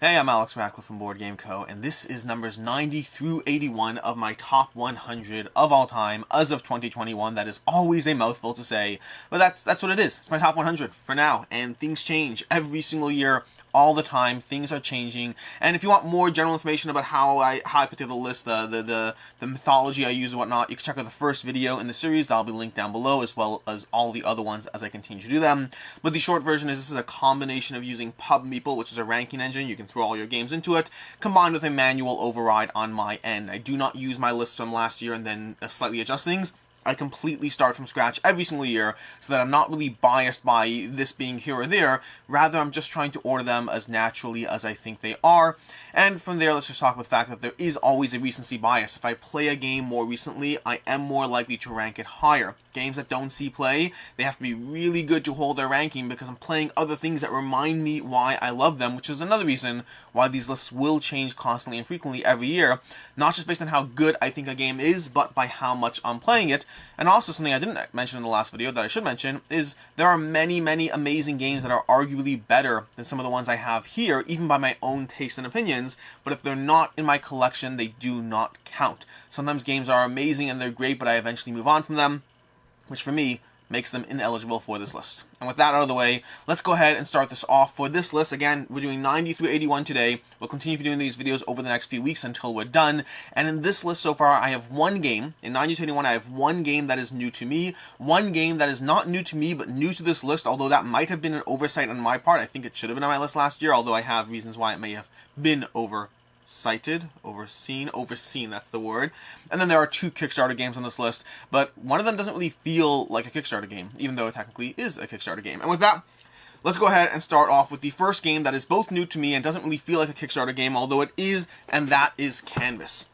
Hey, I'm Alex Ratcliffe from Board Game Co., and this is numbers 90 through 81 of my top 100 of all time as of 2021. That is always a mouthful to say, but that's what it is. It's my top 100 for now, and things change every single year. All the time, things are changing, and if you want more general information about how I put together the list, the mythology I use and whatnot, you can check out the first video in the series. That'll be linked down below, as well as all the other ones as I continue to do them. But the short version is this is a combination of using Pub Meeple, which is a ranking engine. You can throw all your games into it, combined with a manual override on my end. I do not use my list from last year and then slightly adjust things. I completely start from scratch every single year so that I'm not really biased by this being here or there. Rather, I'm just trying to order them as naturally as I think they are. And from there, let's just talk about the fact that there is always a recency bias. If I play a game more recently, I am more likely to rank it higher. Games that don't see play, they have to be really good to hold their ranking because I'm playing other things that remind me why I love them, which is another reason why these lists will change constantly and frequently every year, not just based on how good I think a game is, but by how much I'm playing it. And also something I didn't mention in the last video that I should mention is there are many, many amazing games that are arguably better than some of the ones I have here, even by my own taste and opinions, but if they're not in my collection, they do not count. Sometimes games are amazing and they're great, but I eventually move on from them, which for me makes them ineligible for this list. And with that out of the way, let's go ahead and start this off. For this list, again, we're doing 90 through 81 today. We'll continue doing these videos over the next few weeks until we're done. And in this list so far, I have one game. In 90 to 81, I have one game that is new to me. One game that is not new to me, but new to this list, although that might have been an oversight on my part. I think it should have been on my list last year, although I have reasons why it may have been overseen, that's the word. And then there are two Kickstarter games on this list, but one of them doesn't really feel like a Kickstarter game, even though it technically is a Kickstarter game. And with that, let's go ahead and start off with the first game that is both new to me and doesn't really feel like a Kickstarter game, although it is, and that is Canvas.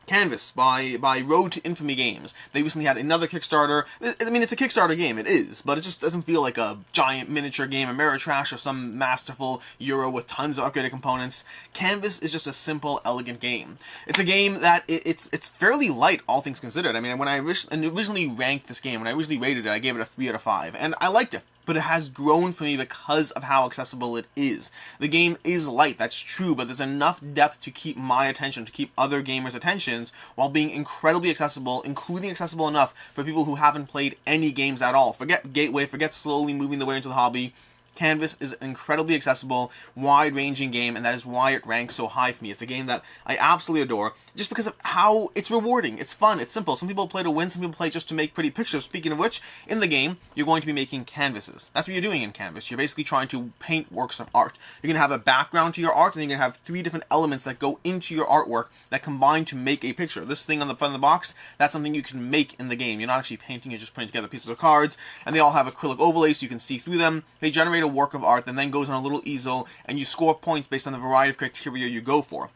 Canvas by Road to Infamy Games. They recently had another Kickstarter. I mean, it's a Kickstarter game, it is, but it just doesn't feel like a giant miniature game, Ameritrash, or some masterful Euro with tons of upgraded components. Canvas is just a simple, elegant game. It's a game that it's fairly light, all things considered. I mean, when I originally ranked this game, when I originally rated it, I gave it a 3 out of 5, and I liked it. But it has grown for me because of how accessible it is. The game is light, that's true, but there's enough depth to keep my attention, to keep other gamers' attentions, while being incredibly accessible, including accessible enough for people who haven't played any games at all. Forget Gateway, forget slowly moving their way into the hobby. Canvas is an incredibly accessible, wide-ranging game, and that is why it ranks so high for me. It's a game that I absolutely adore, just because of how it's rewarding. It's fun, it's simple. Some people play to win, some people play just to make pretty pictures. Speaking of which, in the game, you're going to be making canvases. That's what you're doing in Canvas. You're basically trying to paint works of art. You're going to have a background to your art, and you're going to have 3 different elements that go into your artwork that combine to make a picture. This thing on the front of the box, that's something you can make in the game. You're not actually painting, you're just putting together pieces of cards, and they all have acrylic overlays so you can see through them. They generate a work of art that then goes on a little easel, and you score points based on the variety of criteria you go for.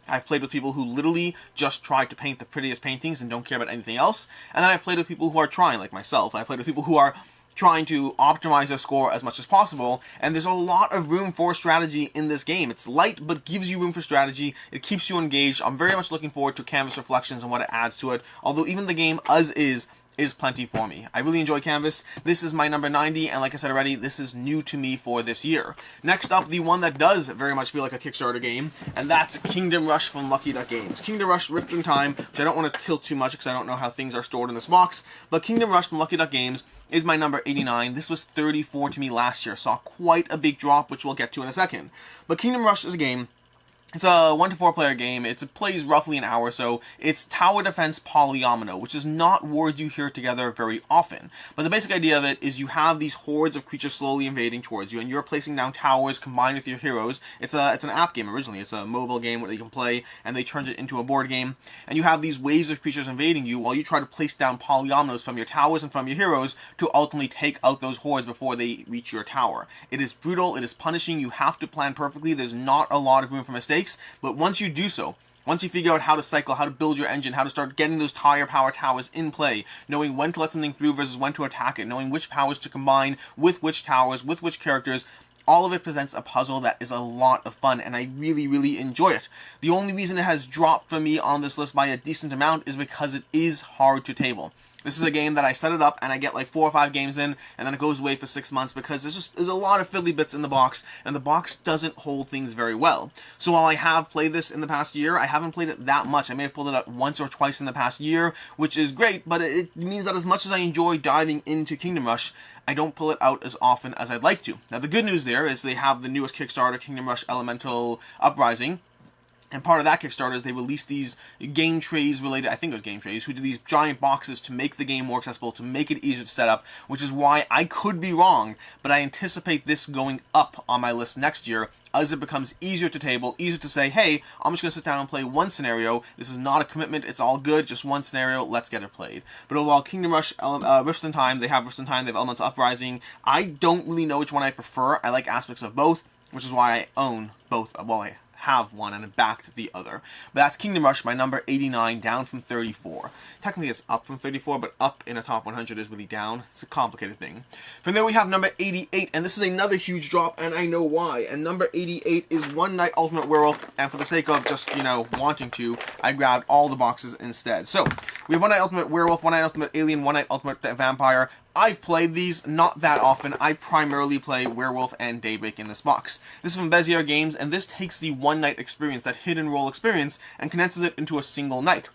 I've played with people who literally just try to paint the prettiest paintings and don't care about anything else, and then I've played with people who are trying, like myself. I've played with people who are trying to optimize their score as much as possible, and there's a lot of room for strategy in this game. It's light, but gives you room for strategy. It keeps you engaged. I'm very much looking forward to Canvas Reflections and what it adds to it, although even the game as is plenty for me. I really enjoy Canvas. This is my number 90, and like I said already, this is new to me for this year. Next up, the one that does very much feel like a Kickstarter game, and that's Kingdom Rush from Lucky Duck Games. Kingdom Rush Rift in Time, which I don't want to tilt too much because I don't know how things are stored in this box, but Kingdom Rush from Lucky Duck Games is my number 89. This was 34 to me last year, saw quite a big drop, which we'll get to in a second. But Kingdom Rush is a game. It's a 1 to 4 player game. It plays roughly an hour or so. It's tower defense polyomino, which is not words you hear together very often. But the basic idea of it is you have these hordes of creatures slowly invading towards you, and you're placing down towers combined with your heroes. It's an app game originally. It's a mobile game where you can play, and they turned it into a board game. And you have these waves of creatures invading you while you try to place down polyominoes from your towers and from your heroes to ultimately take out those hordes before they reach your tower. It is brutal. It is punishing. You have to plan perfectly. There's not a lot of room for mistakes. But once you do so, once you figure out how to cycle, how to build your engine, how to start getting those higher power towers in play, knowing when to let something through versus when to attack it, knowing which powers to combine with which towers, with which characters, all of it presents a puzzle that is a lot of fun, and I really, really enjoy it. The only reason it has dropped for me on this list by a decent amount is because it is hard to table. This is a game that I set it up and I get like 4 or 5 games in, and then it goes away for 6 months because there's a lot of fiddly bits in the box, and the box doesn't hold things very well. So while I have played this in the past year, I haven't played it that much. I may have pulled it out once or twice in the past year, which is great, but it means that as much as I enjoy diving into Kingdom Rush, I don't pull it out as often as I'd like to. Now the good news there is they have the newest Kickstarter, Kingdom Rush Elemental Uprising. And part of that Kickstarter is they released these game trays related, I think it was game trays, who do these giant boxes to make the game more accessible, to make it easier to set up, which is why I could be wrong, but I anticipate this going up on my list next year as it becomes easier to table, easier to say, hey, I'm just going to sit down and play one scenario. This is not a commitment. It's all good. Just one scenario. Let's get it played. But while Kingdom Rush, Rifts in Time, they have Rifts in Time, they have Elemental Uprising. I don't really know which one I prefer. I like aspects of both, which is why I own both. Well, I have one and I backed the other. But that's Kingdom Rush, my number 89, down from 34. Technically it's up from 34, but up in a top 100 is really down. It's a complicated thing. From there we have number 88, and this is another huge drop, and I know why. And number 88 is One Night Ultimate Werewolf, and for the sake of just, wanting to, I grabbed all the boxes instead. So, we have One Night Ultimate Werewolf, One Night Ultimate Alien, One Night Ultimate Vampire. I've played these not that often. I primarily play Werewolf and Daybreak in this box. This is from Bezier Games, and this takes the one-night experience, that hidden roll experience, and condenses it into a single night.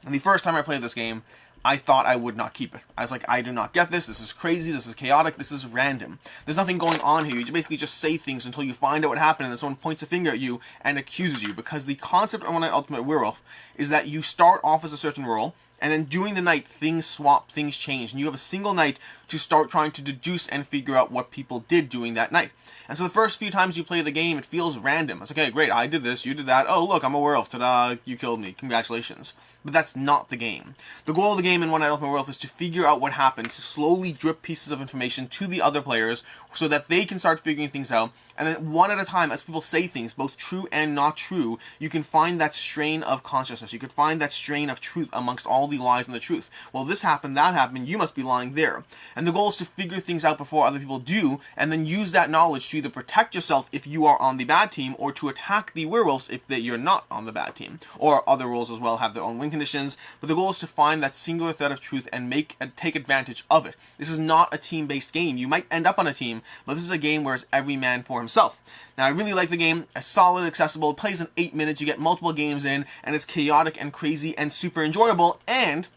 And the first time I played this game, I thought I would not keep it. I was like, I do not get this. This is crazy. This is chaotic. This is random. There's nothing going on here. You basically just say things until you find out what happened, and then someone points a finger at you and accuses you. Because the concept of One Night Ultimate Werewolf is that you start off as a certain role, and then during the night, things swap, things change, and you have a single night to start trying to deduce and figure out what people did during that night. And so the first few times you play the game, it feels random. It's okay, great, I did this, you did that, oh look, I'm a werewolf, ta-da, you killed me, congratulations. But that's not the game. The goal of the game in One Night Ultimate Werewolf is to figure out what happened, to slowly drip pieces of information to the other players so that they can start figuring things out, and then one at a time, as people say things, both true and not true, you can find that strain of consciousness, you can find that strain of truth amongst all the lies and the truth. Well, this happened, that happened, you must be lying there. And the goal is to figure things out before other people do, and then use that knowledge to either protect yourself if you are on the bad team, or to attack the werewolves if you're not on the bad team. Or other roles as well have their own win conditions, but the goal is to find that singular thread of truth and take advantage of it. This is not a team-based game. You might end up on a team, but this is a game where it's every man for himself. Now, I really like the game. It's solid, accessible, it plays in 8 minutes, you get multiple games in, and it's chaotic and crazy and super enjoyable, and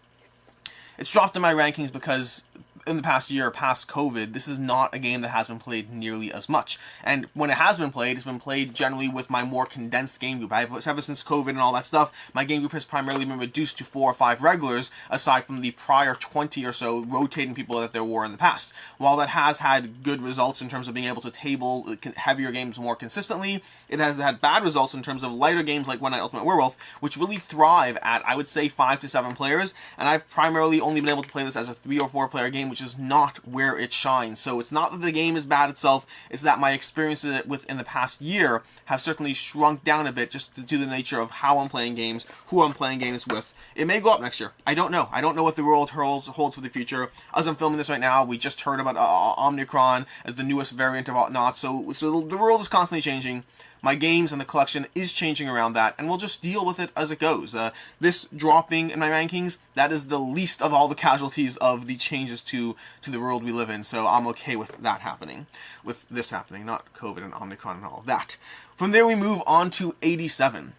it's dropped in my rankings because in the past year, past COVID, this is not a game that has been played nearly as much. And when it has been played, it's been played generally with my more condensed game group. Ever since COVID and all that stuff, my game group has primarily been reduced to 4 or 5 regulars, aside from the prior 20 or so rotating people that there were in the past. While that has had good results in terms of being able to table heavier games more consistently, it has had bad results in terms of lighter games like One Night Ultimate Werewolf, which really thrive at, I would say, 5 to 7 players, and I've primarily only been able to play this as a 3 or 4 player game, which is not where it shines. So it's not that the game is bad itself, it's that my experiences within the past year have certainly shrunk down a bit just due to the nature of how I'm playing games, who I'm playing games with. It may go up next year. I don't know. I don't know what the world holds for the future. As I'm filming this right now, we just heard about Omicron as the newest variant of whatnot, so the world is constantly changing. My games and the collection is changing around that, and we'll just deal with it as it goes. This dropping in my rankings, that is the least of all the casualties of the changes to the world we live in, so I'm okay with that happening. With this happening, not COVID and Omicron and all of that. From there we move on to 87.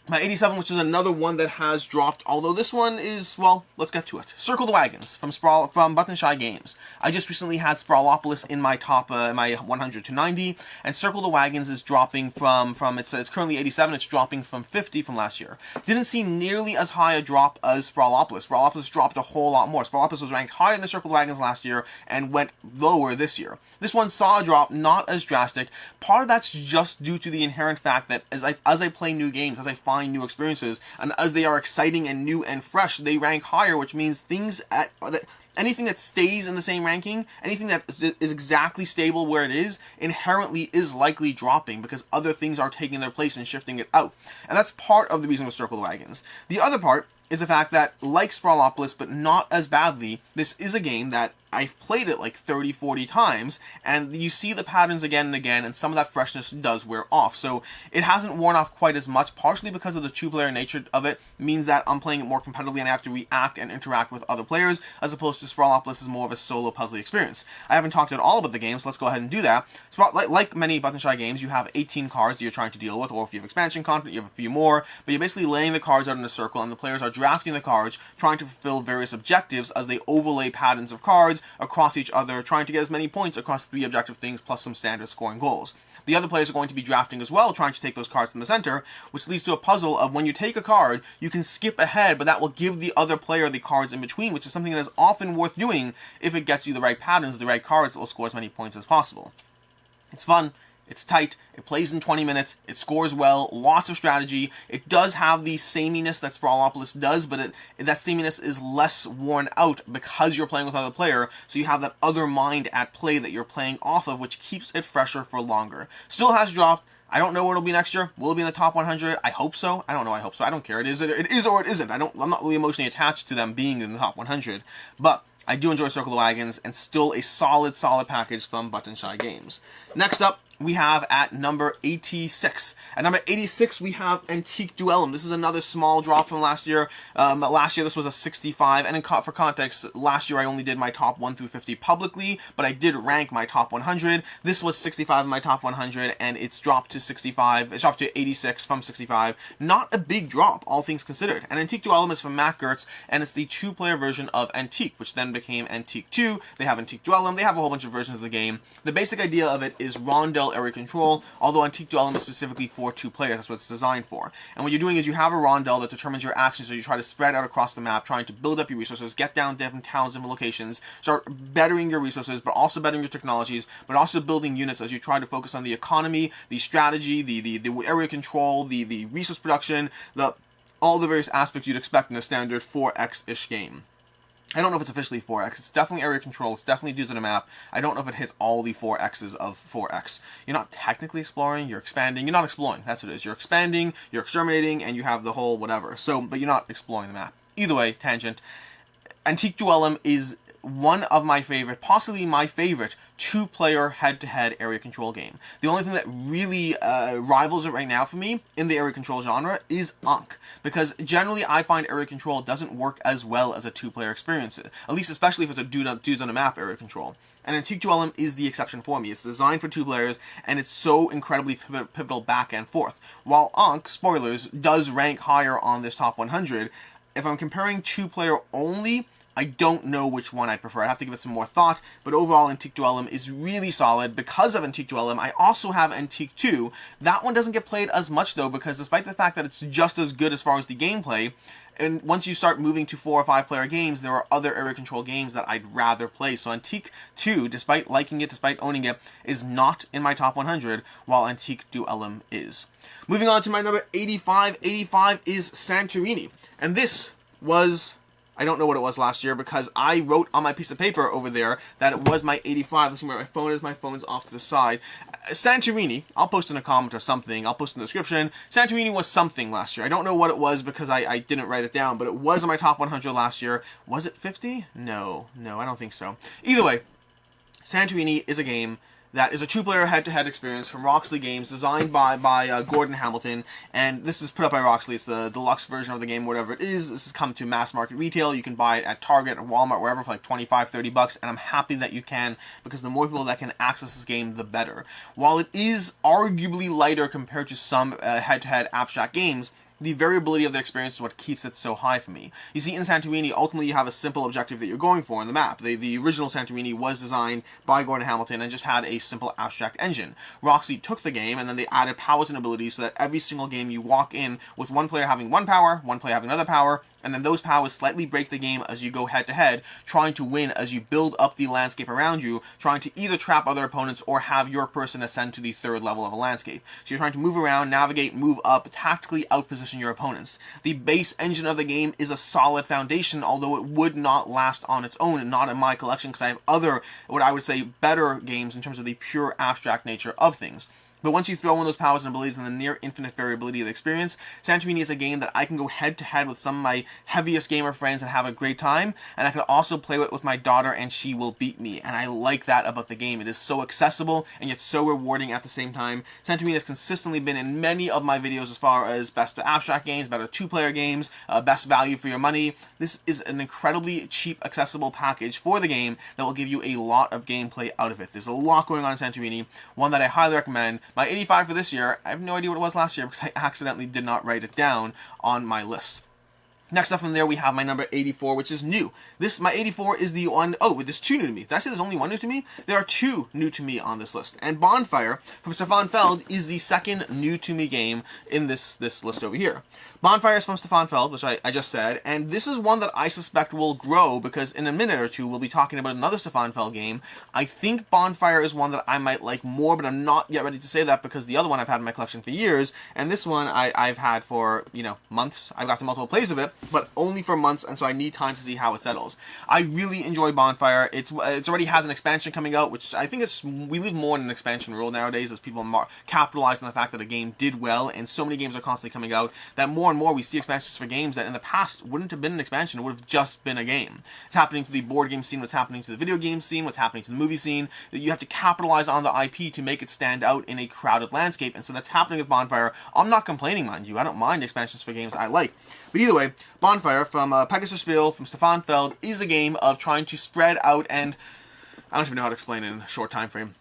My 87, which is another one that has dropped, although this one is, well, let's get to it. Circle the Wagons from Button Shy Games. I just recently had Sprawlopolis in my top, my 100 to 90, and Circle the Wagons is dropping from it's currently 87, it's dropping from 50 from last year. Didn't see nearly as high a drop as Sprawlopolis. Sprawlopolis dropped a whole lot more. Sprawlopolis was ranked higher than Circle the Wagons last year and went lower this year. This one saw a drop, not as drastic. Part of that's just due to the inherent fact that as I play new games, as I find new experiences, and as they are exciting and new and fresh, they rank higher, which means anything that stays in the same ranking, anything that is exactly stable where it is, inherently is likely dropping because other things are taking their place and shifting it out. And that's part of the reason with Circle the Wagons. The other part is the fact that, like Sprawlopolis, but not as badly, this is a game that I've played it like 30, 40 times, and you see the patterns again and again, and some of that freshness does wear off. So it hasn't worn off quite as much, partially because of the two-player nature of it, means that I'm playing it more competitively and I have to react and interact with other players, as opposed to Sprawlopolis is more of a solo puzzly experience. I haven't talked at all about the game, so let's go ahead and do that. Like many Button Shy games, you have 18 cards that you're trying to deal with, or if you have expansion content, you have a few more, but you're basically laying the cards out in a circle, and the players are drafting the cards, trying to fulfill various objectives as they overlay patterns of cards across each other, trying to get as many points across 3 objective things plus some standard scoring goals. The other players are going to be drafting as well, trying to take those cards from the center, which leads to a puzzle of when you take a card, you can skip ahead, but that will give the other player the cards in between, which is something that is often worth doing if it gets you the right patterns, the right cards that will score as many points as possible. It's fun. It's tight, it plays in 20 minutes, it scores well, lots of strategy. It does have the sameness that Sprawlopolis does, but that sameness is less worn out because you're playing with another player, so you have that other mind at play that you're playing off of, which keeps it fresher for longer. Still has dropped. I don't know where it'll be next year. Will it be in the top 100? I hope so. I don't know. I hope so. I don't care. It is or it isn't. I'm not really emotionally attached to them being in the top 100, but I do enjoy Circle of Wagons, and still a solid package from Button Shy Games. Next up, we have at number 86. At number 86, we have Antike Duellum. This is another small drop from last year. Last year, this was a 65. And for context, last year I only did my top 1 through 50 publicly, but I did rank my top 100. This was 65 in my top 100, and it's dropped to 65. It's dropped to 86 from 65. Not a big drop, all things considered. And Antike Duellum is from Matt Gertz, and it's the 2-player version of Antique, which then became Antique 2. They have Antike Duellum. They have a whole bunch of versions of the game. The basic idea of it is rondel area control, although Antike Duellum is specifically for 2 players. That's what it's designed for. And what you're doing is you have a rondel that determines your actions, so you try to spread out across the map, trying to build up your resources, get down different towns, different locations, start bettering your resources, but also bettering your technologies, but also building units as you try to focus on the economy, the strategy, the area control, the resource production, all the various aspects you'd expect in a standard 4X-ish game. I don't know if it's officially 4X. It's definitely area control. It's definitely dudes on a map. I don't know if it hits all the 4X's of 4X. You're not technically exploring. You're expanding. You're not exploring. That's what it is. You're expanding, you're exterminating, and you have the whole whatever. So, but you're not exploring the map. Either way, tangent. Antike Duellum is one of my favorite, possibly my favorite, 2-player head-to-head area control game. The only thing that really rivals it right now for me in the area control genre is Ankh, because generally I find area control doesn't work as well as a 2-player experience, at least especially if it's a dudes on a map area control. And Antike Duellum is the exception for me. It's designed for 2 players, and it's so incredibly pivotal back and forth. While Ankh, spoilers, does rank higher on this top 100, if I'm comparing 2-player only, I don't know which one I'd prefer. I'd have to give it some more thought, but overall Antike Duellum is really solid. Because of Antike Duellum, I also have Antique 2. That one doesn't get played as much though, because despite the fact that it's just as good as far as the gameplay, and once you start moving to 4 or 5-player games, there are other area control games that I'd rather play. So Antique 2, despite liking it, despite owning it, is not in my top 100, while Antike Duellum is. Moving on to my number 85. 85 is Santorini. And this was, I don't know what it was last year, because I wrote on my piece of paper over there that it was my 85. Let's see where my phone is. My phone's off to the side. Santorini, I'll post in a comment or something. I'll post in the description. Santorini was something last year. I don't know what it was because I didn't write it down, but it was in my top 100 last year. Was it 50? No, I don't think so. Either way, Santorini is a game that is a 2-player head-to-head experience from Roxley Games, designed by Gordon Hamilton, and this is put up by Roxley. It's the deluxe version of the game, whatever it is. This has come to mass market retail. You can buy it at Target or Walmart, wherever, for like $25-30, and I'm happy that you can, because the more people that can access this game, the better. While it is arguably lighter compared to some head-to-head abstract games, the variability of the experience is what keeps it so high for me. You see, in Santorini, ultimately you have a simple objective that you're going for in the map. The original Santorini was designed by Gordon Hamilton and just had a simple abstract engine. Roxy took the game and then they added powers and abilities so that every single game you walk in with one player having one power, one player having another power, and then those powers slightly break the game as you go head-to-head, trying to win as you build up the landscape around you, trying to either trap other opponents or have your person ascend to the 3rd level of a landscape. So you're trying to move around, navigate, move up, tactically outposition your opponents. The base engine of the game is a solid foundation, although it would not last on its own, not in my collection, because I have other, what I would say, better games in terms of the pure abstract nature of things. But once you throw in those powers and abilities and the near infinite variability of the experience, Santorini is a game that I can go head to head with some of my heaviest gamer friends and have a great time, and I can also play it with my daughter and she will beat me, and I like that about the game. It is so accessible and yet so rewarding at the same time. Santorini has consistently been in many of my videos as far as best abstract games, better two-player games, best value for your money. This is an incredibly cheap, accessible package for the game that will give you a lot of gameplay out of it. There's a lot going on in Santorini, one that I highly recommend. My 85 for this year, I have no idea what it was last year because I accidentally did not write it down on my list. Next up from there, we have my number 84, which is new. My 84 is the one, there's two new to me. Did I say there's only one new to me? There are two new to me on this list. And Bonfire from Stefan Feld is the second new to me game in this list over here. Bonfire is from Stefan Feld, which I just said, and this is one that I suspect will grow because in a minute or two we'll be talking about another Stefan Feld game. I think Bonfire is one that I might like more, but I'm not yet ready to say that because the other one I've had in my collection for years, and this one I've had for, months. I've got to multiple plays of it, but only for months, and so I need time to see how it settles. I really enjoy Bonfire. It already has an expansion coming out, which I think we live more in an expansion world nowadays as people capitalize on the fact that a game did well, and so many games are constantly coming out that more and more we see expansions for games that in the past wouldn't have been an expansion, it would have just been a game. It's happening to the board game scene, what's happening to the video game scene, what's happening to the movie scene. You have to capitalize on the IP to make it stand out in a crowded landscape, and so that's happening with Bonfire. I'm not complaining, mind you. I don't mind expansions for games I like. But either way, Bonfire from Pegasus Spiel from Stefan Feld is a game of trying to spread out, and I don't even know how to explain it in a short time frame.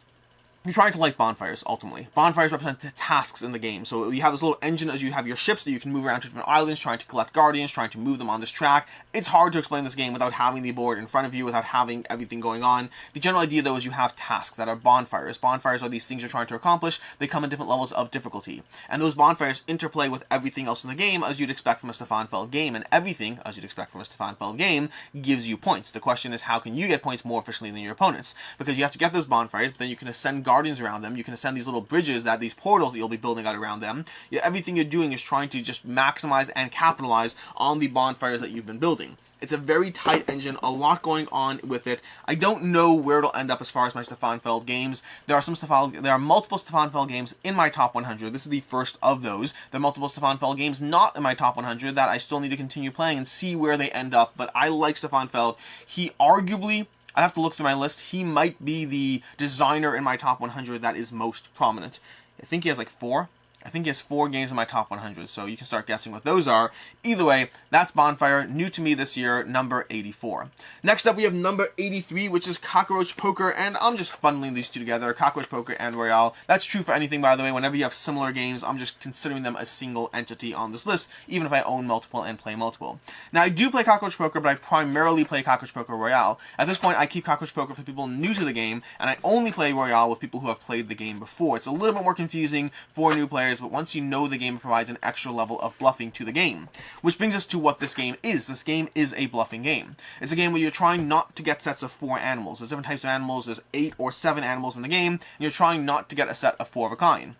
You're trying to light bonfires, ultimately. Bonfires represent the tasks in the game. So you have this little engine as you have your ships that you can move around to different islands, trying to collect guardians, trying to move them on this track. It's hard to explain this game without having the board in front of you, without having everything going on. The general idea, though, is you have tasks that are bonfires. Bonfires are these things you're trying to accomplish. They come in different levels of difficulty. And those bonfires interplay with everything else in the game, as you'd expect from a Stefan Feld game. And everything, as you'd expect from a Stefan Feld game, gives you points. The question is, how can you get points more efficiently than your opponents? Because you have to get those bonfires, but then you can ascend guardians around them. You can ascend these little bridges, these portals that you'll be building out around them. Everything you're doing is trying to just maximize and capitalize on the bonfires that you've been building. It's a very tight engine, a lot going on with it. I don't know where it'll end up as far as my Stefan Feld games. There are multiple Stefan Feld games in my top 100. This is the first of those. There are multiple Stefan Feld games not in my top 100 that I still need to continue playing and see where they end up. But I like Stefan Feld. He arguably, I have to look through my list, he might be the designer in my top 100 that is most prominent. I think he has like 4. I think he has 4 games in my top 100, so you can start guessing what those are. Either way, that's Bonfire, new to me this year, number 84. Next up, we have number 83, which is Cockroach Poker, and I'm just bundling these two together, Cockroach Poker and Royale. That's true for anything, by the way. Whenever you have similar games, I'm just considering them a single entity on this list, even if I own multiple and play multiple. Now, I do play Cockroach Poker, but I primarily play Cockroach Poker Royale. At this point, I keep Cockroach Poker for people new to the game, and I only play Royale with people who have played the game before. It's a little bit more confusing for new players, but once you know the game, it provides an extra level of bluffing to the game. Which brings us to what this game is. This game is a bluffing game. It's a game where you're trying not to get sets of 4 animals. There's different types of animals. There's 8 or 7 animals in the game, and you're trying not to get a set of 4 of a kind.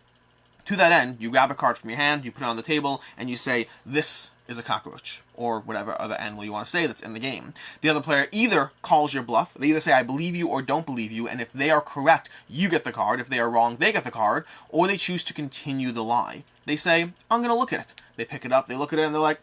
To that end, you grab a card from your hand, you put it on the table, and you say, this is a cockroach, or whatever other animal you want to say that's in the game. The other player either calls your bluff, they either say, I believe you or don't believe you, and if they are correct, you get the card. If they are wrong, they get the card, or they choose to continue the lie. They say, I'm going to look at it. They pick it up, they look at it, and they're like,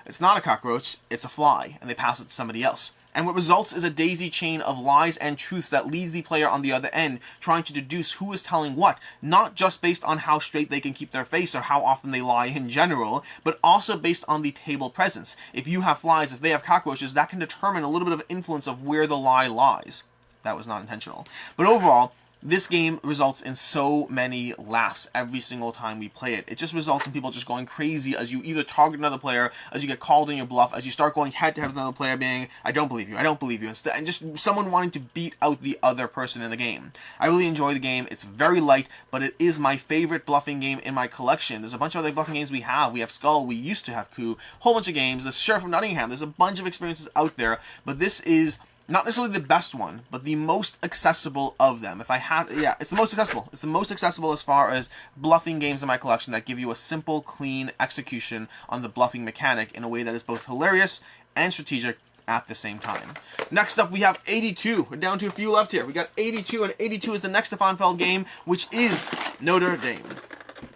it's not a cockroach, it's a fly, and they pass it to somebody else. And what results is a daisy chain of lies and truths that leads the player on the other end trying to deduce who is telling what, not just based on how straight they can keep their face or how often they lie in general, but also based on the table presence. If you have flies, if they have cockroaches, that can determine a little bit of influence of where the lie lies. That was not intentional. But overall, this game results in so many laughs every single time we play it. It just results in people just going crazy as you either target another player, as you get called in your bluff, as you start going head-to-head with another player being, I don't believe you, and just someone wanting to beat out the other person in the game. I really enjoy the game. It's very light, but it is my favorite bluffing game in my collection. There's a bunch of other bluffing games we have. We have Skull, we used to have Coup, a whole bunch of games. The Sheriff of Nottingham, there's a bunch of experiences out there, but this is not necessarily the best one, but the most accessible of them. It's the most accessible. It's the most accessible as far as bluffing games in my collection that give you a simple, clean execution on the bluffing mechanic in a way that is both hilarious and strategic at the same time. Next up, we have 82. We're down to a few left here. We got 82, and 82 is the next Stefan Feld game, which is Notre Dame.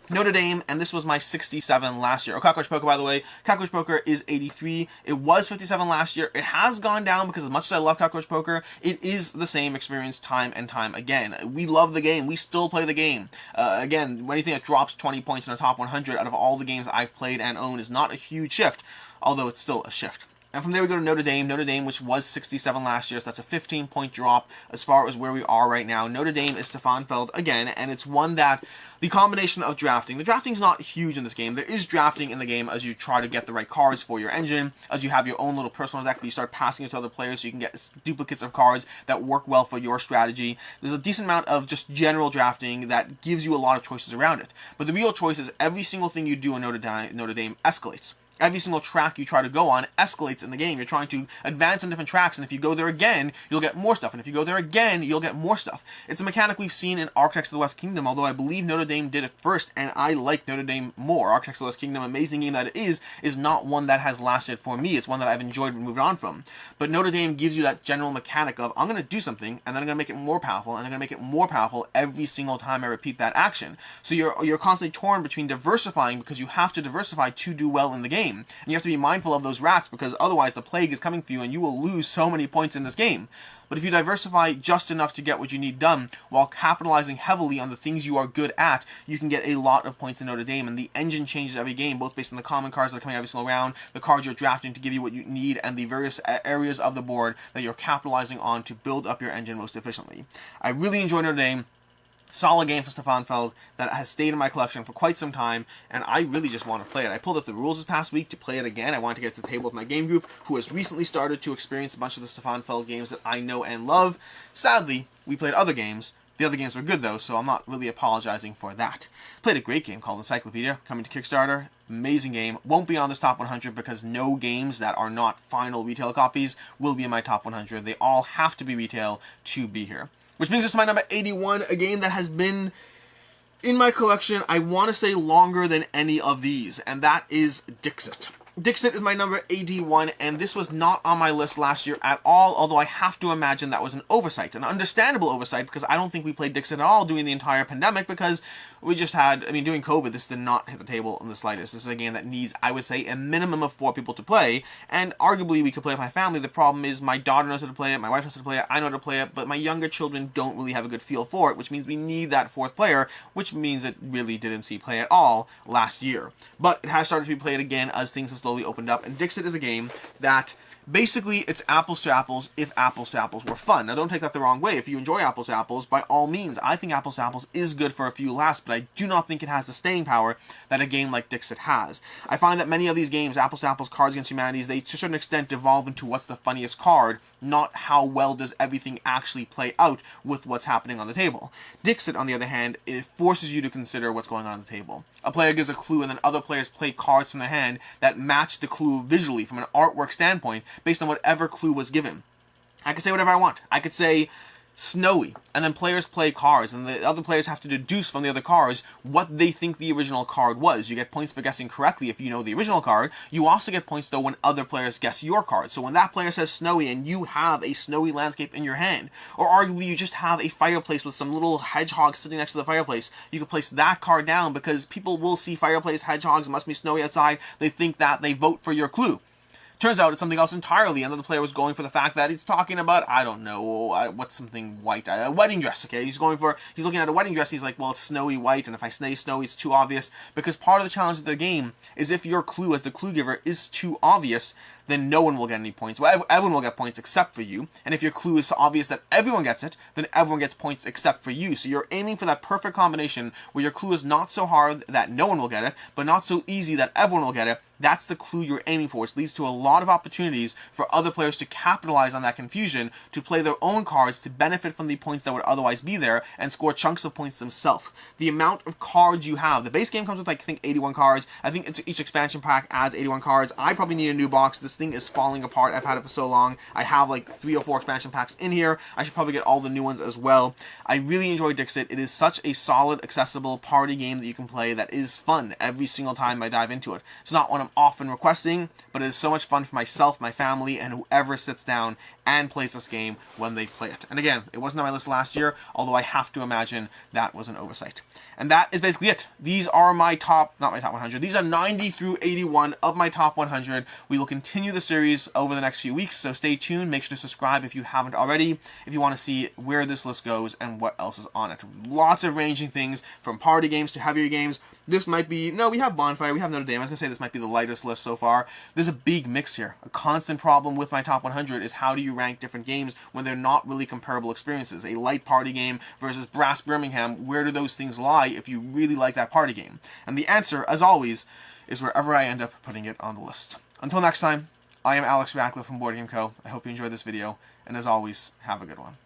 Notre Dame, and this was my 67 last year. Cockroach Poker, by the way, Cockroach Poker is 83. It was 57 last year. It has gone down because as much as I love Cockroach Poker, it is the same experience time and time again. We love the game. We still play the game. Again, anything that drops 20 points in the top 100 out of all the games I've played and own is not a huge shift, although it's still a shift. And from there we go to Notre Dame, which was 67 last year, so that's a 15-point drop as far as where we are right now. Notre Dame is Stefan Feld again, and it's one that the combination of drafting, the drafting's not huge in this game. There is drafting in the game as you try to get the right cards for your engine, as you have your own little personal deck that you start passing it to other players so you can get duplicates of cards that work well for your strategy. There's a decent amount of just general drafting that gives you a lot of choices around it. But the real choice is every single thing you do in Notre Dame escalates. Every single track you try to go on escalates in the game. You're trying to advance on different tracks, and if you go there again, you'll get more stuff, and if you go there again, you'll get more stuff. It's a mechanic we've seen in Architects of the West Kingdom, although I believe Notre Dame did it first, and I like Notre Dame more. Architects of the West Kingdom, amazing game that it is not one that has lasted for me. It's one that I've enjoyed and moved on from. But Notre Dame gives you that general mechanic of, I'm going to do something, and then I'm going to make it more powerful, and I'm going to make it more powerful every single time I repeat that action. So you're constantly torn between diversifying, because you have to diversify to do well in the game. And you have to be mindful of those rats, because otherwise the plague is coming for you and you will lose so many points in this game. But if you diversify just enough to get what you need done while capitalizing heavily on the things you are good at, you can get a lot of points in Notre Dame. And the engine changes every game, both based on the common cards that are coming every single round, the cards you're drafting to give you what you need, and the various areas of the board that you're capitalizing on to build up your engine most efficiently. I really enjoy Notre Dame. Solid game for Stefan Feld that has stayed in my collection for quite some time, and I really just want to play it. I pulled up the rules this past week to play it again. I wanted to get to the table with my game group, who has recently started to experience a bunch of the Stefan Feld games that I know and love. Sadly, we played other games. The other games were good, though, so I'm not really apologizing for that. Played a great game called Encyclopedia, coming to Kickstarter. Amazing game. Won't be on this top 100 because no games that are not final retail copies will be in my top 100. They all have to be retail to be here. Which brings us to my number 81, a game that has been in my collection, I want to say, longer than any of these, and that is Dixit. Dixit is my number 81, and this was not on my list last year at all, although I have to imagine that was an oversight, an understandable oversight, because I don't think we played Dixit at all during the entire pandemic, because we just had, during COVID, this did not hit the table in the slightest. This is a game that needs, I would say, a minimum of 4 people to play, and arguably we could play with my family. The problem is my daughter knows how to play it, my wife knows how to play it, I know how to play it, but my younger children don't really have a good feel for it, which means we need that 4th player, which means it really didn't see play at all last year. But it has started to be played again as things have slowly opened up, and Dixit is a game that basically it's apples to apples if apples to apples were fun. Now don't take that the wrong way. If you enjoy apples to apples, by all means, I think apples to apples is good for a few laughs, but I do not think it has the staying power that a game like Dixit has. I find that many of these games, apples to apples, Cards Against Humanity, they to a certain extent devolve into what's the funniest card, not how well does everything actually play out with what's happening on the table. Dixit, on the other hand, it forces you to consider what's going on the table. A player gives a clue, and then other players play cards from their hand that match the clue visually from an artwork standpoint based on whatever clue was given. I could say whatever I want. I could say snowy, and then players play cards, and the other players have to deduce from the other cards what they think the original card was. You get points for guessing correctly if you know the original card. You also get points, though, when other players guess your card. So when that player says snowy and you have a snowy landscape in your hand, or arguably you just have a fireplace with some little hedgehogs sitting next to the fireplace, you can place that card down because people will see fireplace, hedgehogs, it must be snowy outside. They think that, they vote for your clue. Turns out it's something else entirely. Another player was going for the fact that he's talking about, I don't know, what's something white? A wedding dress, okay? He's looking at a wedding dress, he's like, well, it's snowy white, and if I say snowy, it's too obvious. Because part of the challenge of the game is if your clue as the clue giver is too obvious, then no one will get any points. Well, everyone will get points except for you. And if your clue is so obvious that everyone gets it, then everyone gets points except for you. So you're aiming for that perfect combination where your clue is not so hard that no one will get it, but not so easy that everyone will get it. That's the clue you're aiming for, which leads to a lot of opportunities for other players to capitalize on that confusion, to play their own cards to benefit from the points that would otherwise be there, and score chunks of points themselves. The amount of cards you have, the base game comes with, I think, 81 cards. I think each expansion pack adds 81 cards. I probably need a new box. This This thing is falling apart. I've had it for so long. I have like 3 or 4 expansion packs in here. I should probably get all the new ones as well. I really enjoy Dixit. It is such a solid, accessible party game that you can play that is fun every single time I dive into it. It's not one I'm often requesting, but it is so much fun for myself, my family, and whoever sits down and plays this game when they play it. And again, it wasn't on my list last year, although I have to imagine that was an oversight. And that is basically it. These are my top, not my top 100, these are 90 through 81 of my top 100. We will continue the series over the next few weeks, so stay tuned. Make sure to subscribe if you haven't already, if you want to see where this list goes and what else is on it. Lots of ranging things, from party games to heavier games. This might be, no, we have Bonfire, we have Notre Dame. I was going to say this might be the lightest list so far. There's a big mix here. A constant problem with my top 100 is how do you rank different games when they're not really comparable experiences? A light party game versus Brass Birmingham, where do those things lie if you really like that party game? And the answer, as always, is wherever I end up putting it on the list. Until next time, I am Alex Radcliffe from Board Game Co. I hope you enjoyed this video, and as always, have a good one.